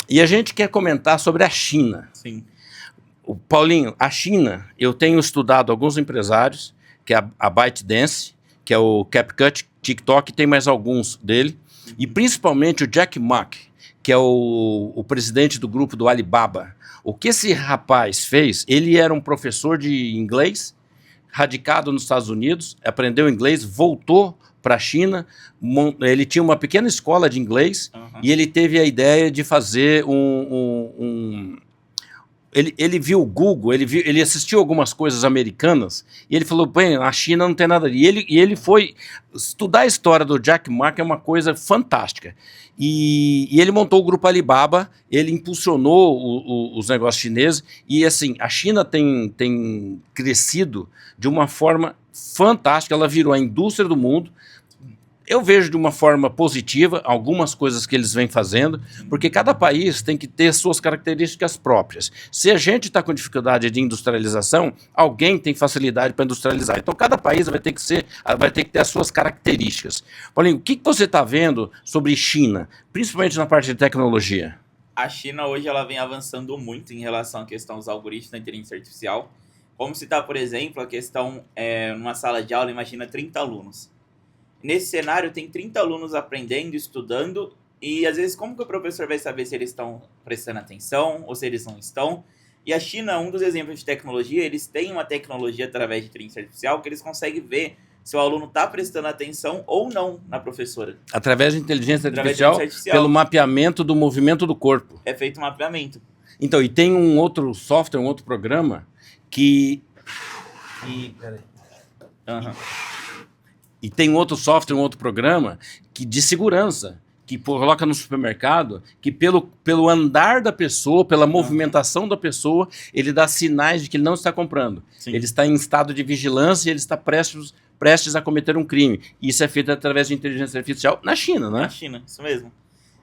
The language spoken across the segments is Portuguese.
E a gente quer comentar sobre a China. Sim. O Paulinho, a China, eu tenho estudado alguns empresários, que é a ByteDance, que é o CapCut, TikTok, tem mais alguns dele, e principalmente o Jack Ma, que é o presidente do grupo do Alibaba. O que esse rapaz fez, ele era um professor de inglês, radicado nos Estados Unidos, aprendeu inglês, voltou para a China, ele tinha uma pequena escola de inglês, e ele teve a ideia de fazer ele viu o Google, ele assistiu algumas coisas americanas e ele falou, bem, a China não tem nada ali. E ele foi estudar a história do Jack Ma, que é uma coisa fantástica. E ele montou o grupo Alibaba, ele impulsionou os negócios chineses e assim, a China tem crescido de uma forma fantástica, ela virou a indústria do mundo. Eu vejo de uma forma positiva algumas coisas que eles vêm fazendo, porque cada país tem que ter suas características próprias. Se a gente está com dificuldade de industrialização, alguém tem facilidade para industrializar. Então, cada país vai ter que ter as suas características. Paulinho, o que você está vendo sobre China, principalmente na parte de tecnologia? A China hoje ela vem avançando muito em relação à questão dos algoritmos da inteligência artificial. Vamos citar, por exemplo, a questão, numa sala de aula, imagina 30 alunos. Nesse cenário, tem 30 alunos aprendendo, estudando, e às vezes como que o professor vai saber se eles estão prestando atenção ou se eles não estão? E a China, um dos exemplos de tecnologia, eles têm uma tecnologia através de inteligência artificial que eles conseguem ver se o aluno está prestando atenção ou não na professora. Através de inteligência artificial, pelo mapeamento do movimento do corpo. É feito um mapeamento. Então, e tem um outro software, um outro programa peraí. E tem um outro software, um outro programa de segurança, que coloca no supermercado, que pelo andar da pessoa, pela movimentação da pessoa, ele dá sinais de que ele não está comprando. Sim. Ele está em estado de vigilância e ele está prestes a cometer um crime. E isso é feito através de inteligência artificial na China, né? Na China, isso mesmo.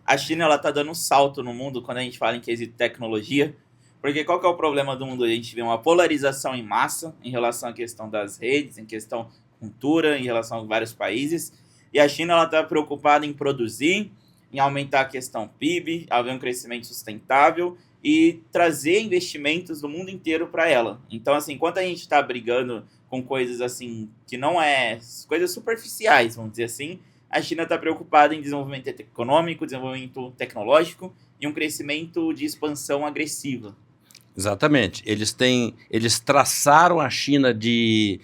A China está dando um salto no mundo quando a gente fala em quesito tecnologia, porque qual que é o problema do mundo? A gente vê uma polarização em massa em relação à questão das redes, em questão cultura, em relação a vários países, e a China está preocupada em produzir, em aumentar a questão PIB, haver um crescimento sustentável e trazer investimentos do mundo inteiro para ela. Então, assim, enquanto a gente está brigando com coisas assim, que não é coisas superficiais, vamos dizer assim, a China está preocupada em desenvolvimento econômico, desenvolvimento tecnológico e um crescimento de expansão agressiva. Exatamente. Eles traçaram a China de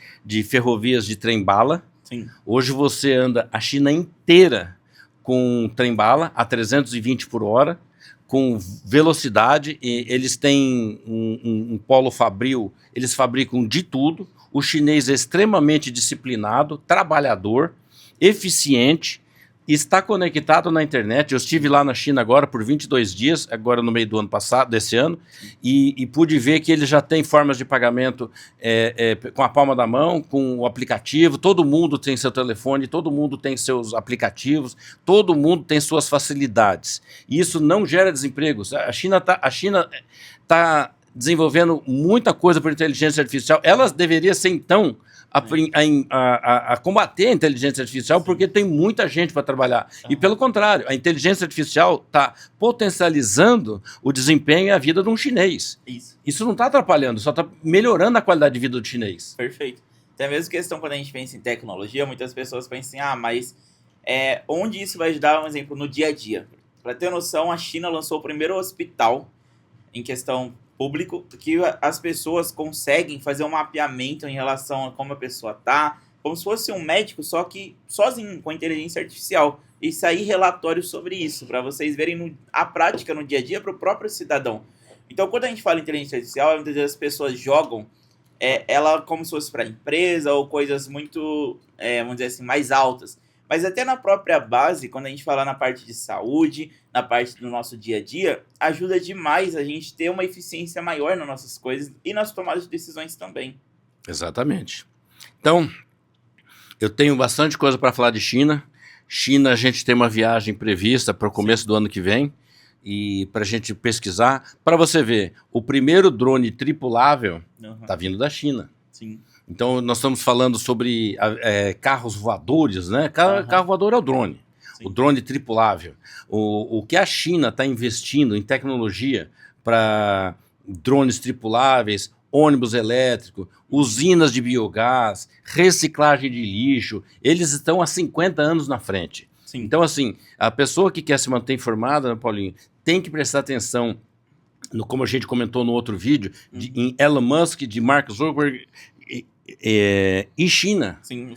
ferrovias de trem-bala. Sim. Hoje você anda a China inteira com trem-bala a 320 por hora, com velocidade. E eles têm um polo fabril, eles fabricam de tudo. O chinês é extremamente disciplinado, trabalhador, eficiente, está conectado na internet. Eu estive lá na China agora por 22 dias, agora no meio do ano passado, desse ano, e pude ver que ele já tem formas de pagamento com a palma da mão, com o aplicativo. Todo mundo tem seu telefone, todo mundo tem seus aplicativos, todo mundo tem suas facilidades. E isso não gera desempregos. A China tá desenvolvendo muita coisa por inteligência artificial. Ela deveria ser, então, a combater a inteligência artificial, porque tem muita gente para trabalhar. E, pelo contrário, a inteligência artificial está potencializando o desempenho e a vida de um chinês. Isso não está atrapalhando, só está melhorando a qualidade de vida do chinês. Perfeito. Tem a mesma questão quando a gente pensa em tecnologia, muitas pessoas pensam assim, mas onde isso vai ajudar, um exemplo, no dia a dia? Para ter noção, a China lançou o primeiro hospital em questão público, que as pessoas conseguem fazer um mapeamento em relação a como a pessoa tá, como se fosse um médico, só que sozinho, com inteligência artificial, e sair relatórios sobre isso, para vocês verem a prática no dia a dia para o próprio cidadão. Então, quando a gente fala em inteligência artificial, muitas vezes as pessoas jogam ela como se fosse para empresa ou coisas muito, vamos dizer assim, mais altas. Mas até na própria base, quando a gente fala na parte de saúde, na parte do nosso dia a dia, ajuda demais a gente ter uma eficiência maior nas nossas coisas e nas tomadas de decisões também. Exatamente. Então, eu tenho bastante coisa para falar de China. China, a gente tem uma viagem prevista para o começo do ano que vem, e para a gente pesquisar. Para você ver, o primeiro drone tripulável está vindo da China. Sim. Então, nós estamos falando sobre carros voadores, né? Carro voador é o drone. o drone tripulável, o que a China está investindo em tecnologia para drones tripuláveis, ônibus elétrico, usinas de biogás, reciclagem de lixo, eles estão há 50 anos na frente. Sim. Então, assim, a pessoa que quer se manter informada, né, Paulinho, tem que prestar atenção, como a gente comentou no outro vídeo, em Elon Musk, de Mark Zuckerberg e China. Sim.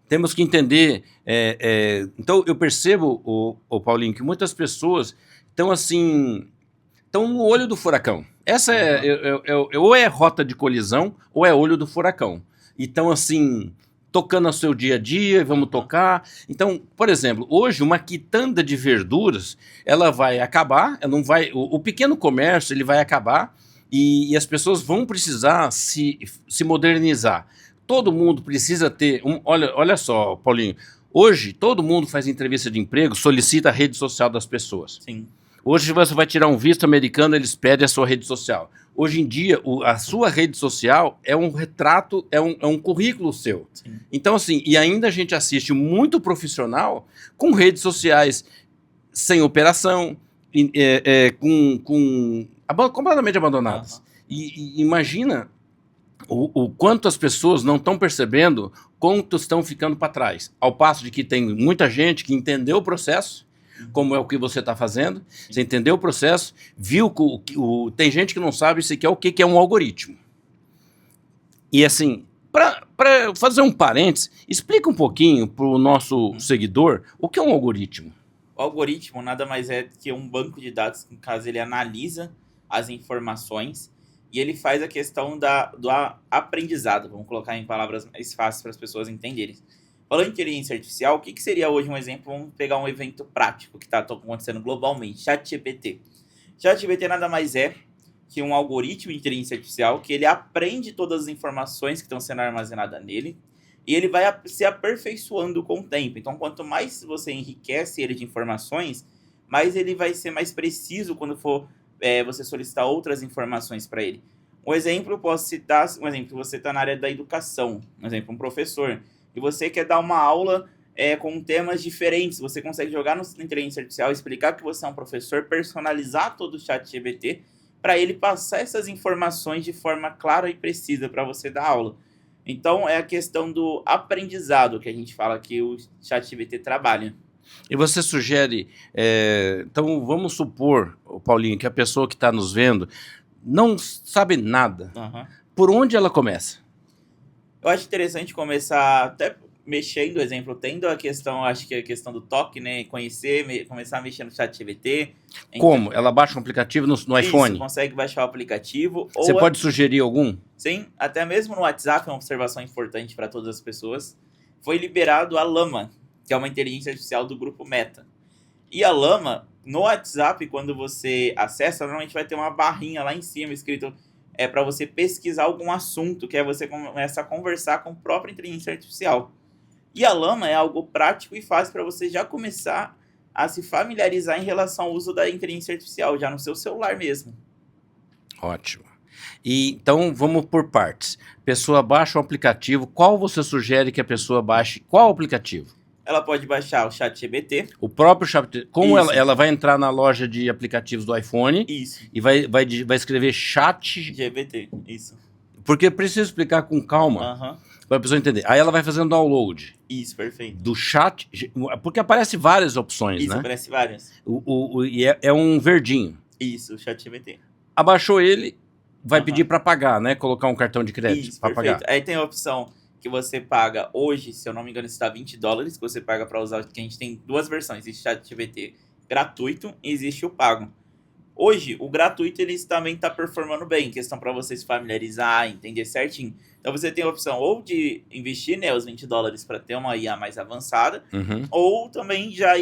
Temos que entender. Então, eu percebo, o Paulinho, que muitas pessoas estão assim, estão no olho do furacão. Essa ou é rota de colisão ou é olho do furacão. Então, assim, tocando ao seu dia a dia, vamos tocar. Então, por exemplo, hoje uma quitanda de verduras, ela vai acabar, ela não vai, o pequeno comércio ele vai acabar e as pessoas vão precisar se modernizar. Todo mundo precisa ter, olha só, Paulinho, hoje todo mundo faz entrevista de emprego, solicita a rede social das pessoas. Sim. Hoje você vai tirar um visto americano, eles pedem a sua rede social. Hoje em dia, a sua rede social é um retrato, é um currículo seu. Sim. Então, assim, e ainda a gente assiste muito profissional com redes sociais sem operação, completamente abandonadas. E imagina o quanto as pessoas não estão percebendo quanto estão ficando para trás. Ao passo de que tem muita gente que entendeu o processo, como é o que você está fazendo, você entendeu o processo, viu que tem gente que não sabe sequer o que é um algoritmo. E assim, para fazer um parênteses, explica um pouquinho para o nosso seguidor o que é um algoritmo. O algoritmo nada mais é que um banco de dados, no caso ele analisa as informações e ele faz a questão do aprendizado, vamos colocar em palavras mais fáceis para as pessoas entenderem. Falando em inteligência artificial, o que seria hoje um exemplo? Vamos pegar um evento prático que está acontecendo globalmente, ChatGPT. ChatGPT nada mais é que um algoritmo de inteligência artificial que ele aprende todas as informações que estão sendo armazenadas nele e ele vai se aperfeiçoando com o tempo. Então, quanto mais você enriquece ele de informações, mais ele vai ser mais preciso quando for você solicitar outras informações para ele. Um exemplo, eu posso citar, você está na área da educação, um exemplo, um professor, e você quer dar uma aula com temas diferentes, você consegue jogar na inteligência artificial, explicar que você é um professor, personalizar todo o ChatGPT para ele passar essas informações de forma clara e precisa para você dar aula. Então, é a questão do aprendizado que a gente fala que o ChatGPT trabalha. E você sugere, então vamos supor, Paulinho, que a pessoa que está nos vendo não sabe nada. Por onde ela começa? Eu acho interessante começar até mexendo, exemplo, tendo a questão, acho que a questão do toque, né, começar a mexer no ChatGPT. Como? Ela baixa um aplicativo no iPhone? Isso, consegue baixar o aplicativo. Você pode sugerir algum? Sim, até mesmo no WhatsApp, é uma observação importante para todas as pessoas. Foi liberado a Llama, que é uma inteligência artificial do grupo Meta. E a Llama, no WhatsApp, quando você acessa, normalmente vai ter uma barrinha lá em cima escrito para você pesquisar algum assunto, que você começa a conversar com a própria inteligência artificial. E a Llama é algo prático e fácil para você já começar a se familiarizar em relação ao uso da inteligência artificial, já no seu celular mesmo. Ótimo. E então vamos por partes. Pessoa baixa o aplicativo, qual você sugere que a pessoa baixe? Qual aplicativo? Ela pode baixar o ChatGPT. O próprio ChatGPT. Como ela vai entrar na loja de aplicativos do iPhone. Isso. E vai escrever ChatGPT. Isso. Porque precisa explicar com calma. Para a pessoa entender. Aí ela vai fazendo download. Isso, perfeito. Do chat. Porque aparece várias opções, né? Isso, aparece várias. E é um verdinho. Isso, o ChatGPT. Abaixou ele, vai pedir para pagar, né? Colocar um cartão de crédito para pagar. Aí tem a opção que você paga hoje, se eu não me engano, está $20, que você paga para usar, que a gente tem duas versões, existe o ChatGPT gratuito e existe o pago. Hoje, o gratuito ele também está performando bem, questão para você se familiarizar, entender certinho. Então você tem a opção ou de investir, né, os $20 para ter uma IA mais avançada, ou também já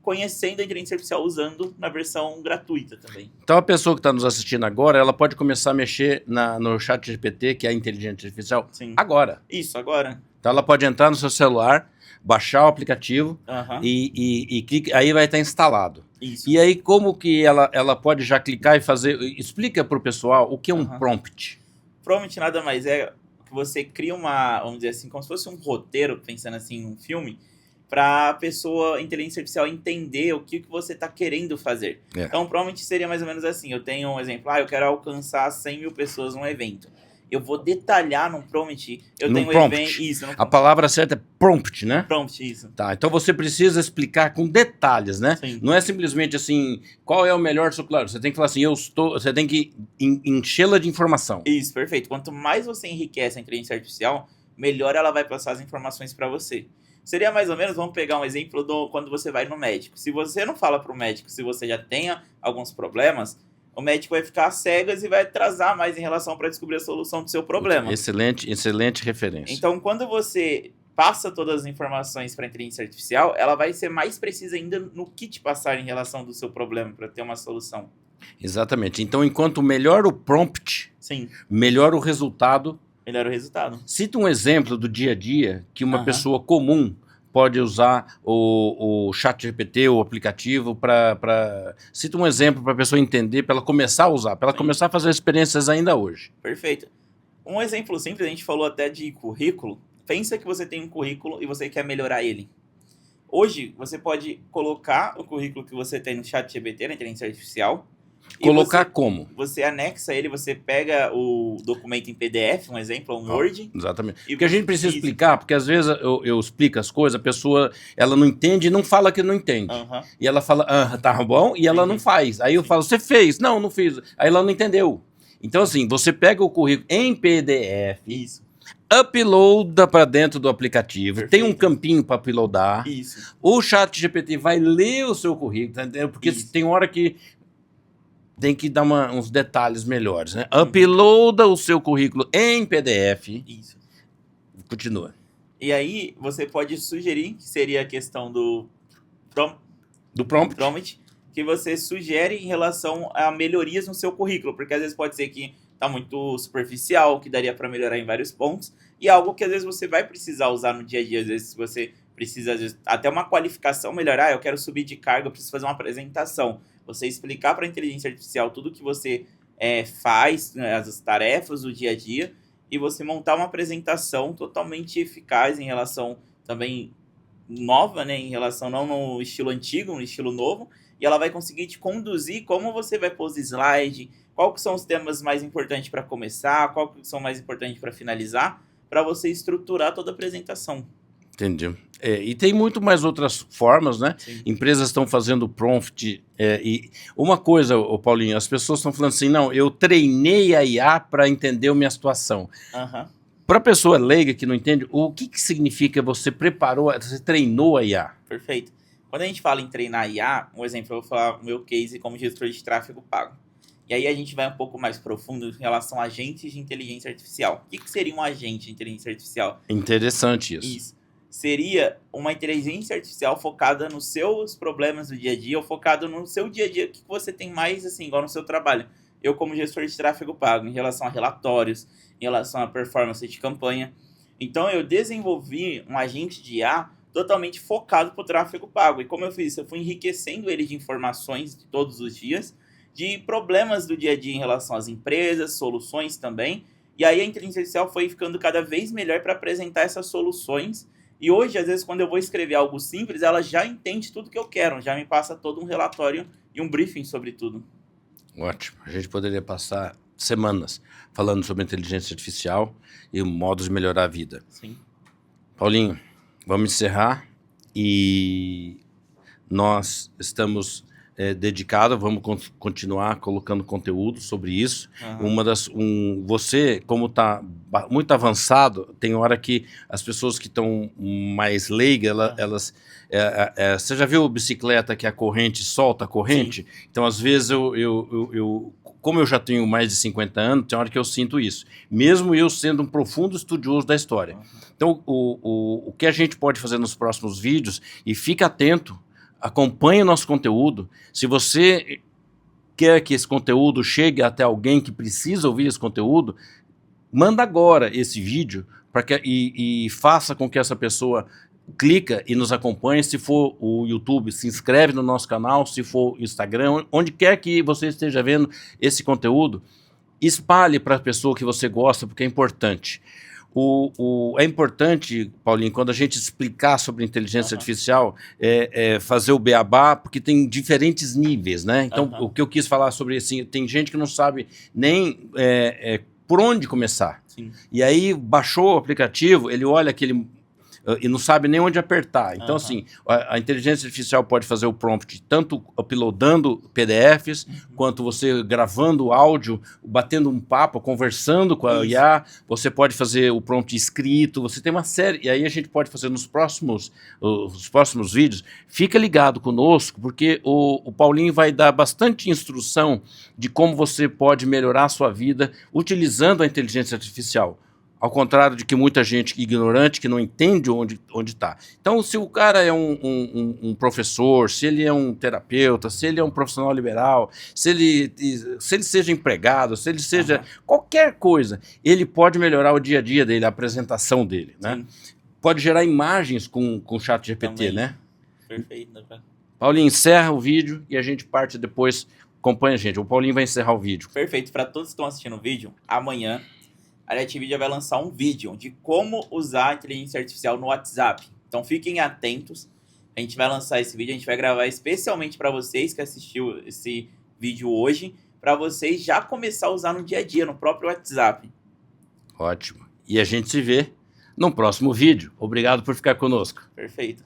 conhecendo a inteligência artificial usando na versão gratuita também. Então a pessoa que está nos assistindo agora, ela pode começar a mexer no ChatGPT, que é a inteligência artificial, agora. Isso, agora. Então ela pode entrar no seu celular, baixar o aplicativo e aí vai estar instalado. Isso. E aí como que ela pode já clicar e fazer... Explica para o pessoal o que é um prompt. Prompt nada mais é que você cria vamos dizer assim, como se fosse um roteiro, pensando assim, um filme, para a pessoa, inteligência artificial, entender o que você está querendo fazer. Então, provavelmente seria mais ou menos assim. Eu tenho um exemplo, eu quero alcançar 100 mil pessoas num evento. Eu vou detalhar num prompt. Eu tenho prompt. evento. Isso, a palavra certa é prompt, né? Prompt, isso. Tá, então você precisa explicar com detalhes, né? Sim. Não é simplesmente assim, qual é o melhor celular. Você tem que falar assim, você tem que enchê-la de informação. Isso, perfeito. Quanto mais você enriquece a inteligência artificial, melhor ela vai passar as informações para você. Seria mais ou menos, vamos pegar um exemplo quando você vai no médico. Se você não fala para o médico se você já tenha alguns problemas, o médico vai ficar cegas e vai atrasar mais em relação para descobrir a solução do seu problema. Excelente referência. Então, quando você passa todas as informações para a inteligência artificial, ela vai ser mais precisa ainda no que te passar em relação do seu problema para ter uma solução. Exatamente. Então, enquanto melhor o prompt, sim, melhor o resultado. Melhor o resultado. Cita um exemplo do dia a dia que uma pessoa comum pode usar o ChatGPT, o aplicativo, Cita um exemplo para a pessoa entender, para ela começar a usar, para ela começar a fazer experiências ainda hoje. Perfeito. Um exemplo simples, a gente falou até de currículo. Pensa que você tem um currículo e você quer melhorar ele. Hoje, você pode colocar o currículo que você tem no ChatGPT, na inteligência artificial. Colocar como? Você anexa ele, você pega o documento em PDF, um exemplo, um Word. Exatamente. Porque a gente precisa explicar, porque às vezes eu explico as coisas, a pessoa ela não entende e não fala que não entende. E ela fala, tá bom, e ela não faz. Aí eu falo, você fez? Não, não fiz. Aí ela não entendeu. Então assim, você pega o currículo em PDF, uploada para dentro do aplicativo, tem um campinho para uploadar, o ChatGPT vai ler o seu currículo, entendeu? Porque tem hora que tem que dar uns detalhes melhores, né? Uploada o seu currículo em PDF. Isso. Continua. E aí, você pode sugerir, que seria a questão do prompt, que você sugere em relação a melhorias no seu currículo, porque às vezes pode ser que está muito superficial, que daria para melhorar em vários pontos, e algo que às vezes você vai precisar usar no dia a dia, às vezes você precisa, às vezes, até uma qualificação melhorar, eu quero subir de cargo, eu preciso fazer uma apresentação. Você explicar para a inteligência artificial tudo que você faz, né, as tarefas do dia a dia, e você montar uma apresentação totalmente eficaz em relação também nova, né, em relação não no estilo antigo, no estilo novo, e ela vai conseguir te conduzir como você vai pôr os slides, quais que são os temas mais importantes para começar, quais que são mais importantes para finalizar, para você estruturar toda a apresentação. Entendi. E tem muito mais outras formas, né? Sim. Empresas estão fazendo prompt. E uma coisa, Paulinho, as pessoas estão falando assim, não, eu treinei a IA para entender a minha situação. Para a pessoa leiga que não entende, o que significa você preparou, você treinou a IA? Perfeito. Quando a gente fala em treinar a IA, um exemplo, eu vou falar o meu case como gestor de tráfego pago. E aí a gente vai um pouco mais profundo em relação a agentes de inteligência artificial. O que seria um agente de inteligência artificial? Interessante isso. Isso. Seria uma inteligência artificial focada nos seus problemas do dia a dia, ou focado no seu dia a dia, o que você tem mais, assim, igual no seu trabalho. Eu, como gestor de tráfego pago, em relação a relatórios, em relação a performance de campanha. Então, eu desenvolvi um agente de IA totalmente focado para o tráfego pago. E como eu fiz isso? Eu fui enriquecendo ele de informações de todos os dias, de problemas do dia a dia em relação às empresas, soluções também. E aí a inteligência artificial foi ficando cada vez melhor para apresentar essas soluções. E hoje, às vezes, quando eu vou escrever algo simples, ela já entende tudo que eu quero, já me passa todo um relatório e um briefing sobre tudo. Ótimo. A gente poderia passar semanas falando sobre inteligência artificial e modos de melhorar a vida. Sim. Paulinho, vamos encerrar e nós estamos dedicados, vamos continuar colocando conteúdo sobre isso. Você, como está muito avançado, tem hora que as pessoas que estão mais leigas, elas... você já viu bicicleta que a corrente solta a corrente? Sim. Então, às vezes, como eu já tenho mais de 50 anos, tem hora que eu sinto isso. Mesmo eu sendo um profundo estudioso da história. Então, o que a gente pode fazer nos próximos vídeos, e fica atento, acompanhe o nosso conteúdo. Se você quer que esse conteúdo chegue até alguém que precisa ouvir esse conteúdo, manda agora esse vídeo e faça com que essa pessoa clica e nos acompanhe. Se for o YouTube, se inscreve no nosso canal. Se for o Instagram, onde quer que você esteja vendo esse conteúdo, espalhe para a pessoa que você gosta, porque é importante. É importante, Paulinho, quando a gente explicar sobre inteligência Aham. artificial, fazer o beabá, porque tem diferentes níveis, né? Então, Aham. o que eu quis falar sobre, assim, tem gente que não sabe nem por onde começar. Sim. E aí, baixou o aplicativo, ele olha aquele... e não sabe nem onde apertar. Então, Aham. assim, a inteligência artificial pode fazer o prompt tanto uploadando PDFs, quanto você gravando áudio, batendo um papo, conversando com a Isso. IA. Você pode fazer o prompt escrito, você tem uma série. E aí a gente pode fazer os próximos vídeos. Fica ligado conosco, porque o Paulinho vai dar bastante instrução de como você pode melhorar a sua vida utilizando a inteligência artificial. Ao contrário de que muita gente ignorante que não entende onde está. Então, se o cara é um professor, se ele é um terapeuta, se ele é um profissional liberal, se ele seja empregado, se ele seja qualquer coisa, ele pode melhorar o dia a dia dele, a apresentação dele, né? Pode gerar imagens com o chat GPT, Também. né? Perfeito, né? Paulinho, encerra o vídeo e a gente parte depois, acompanha a gente. O Paulinho vai encerrar o vídeo. Perfeito. Para todos que estão assistindo o vídeo, amanhã a NetVideo vai lançar um vídeo de como usar a inteligência artificial no WhatsApp. Então fiquem atentos. A gente vai lançar esse vídeo, a gente vai gravar especialmente para vocês que assistiu esse vídeo hoje, para vocês já começar a usar no dia a dia, no próprio WhatsApp. Ótimo. E a gente se vê no próximo vídeo. Obrigado por ficar conosco. Perfeito.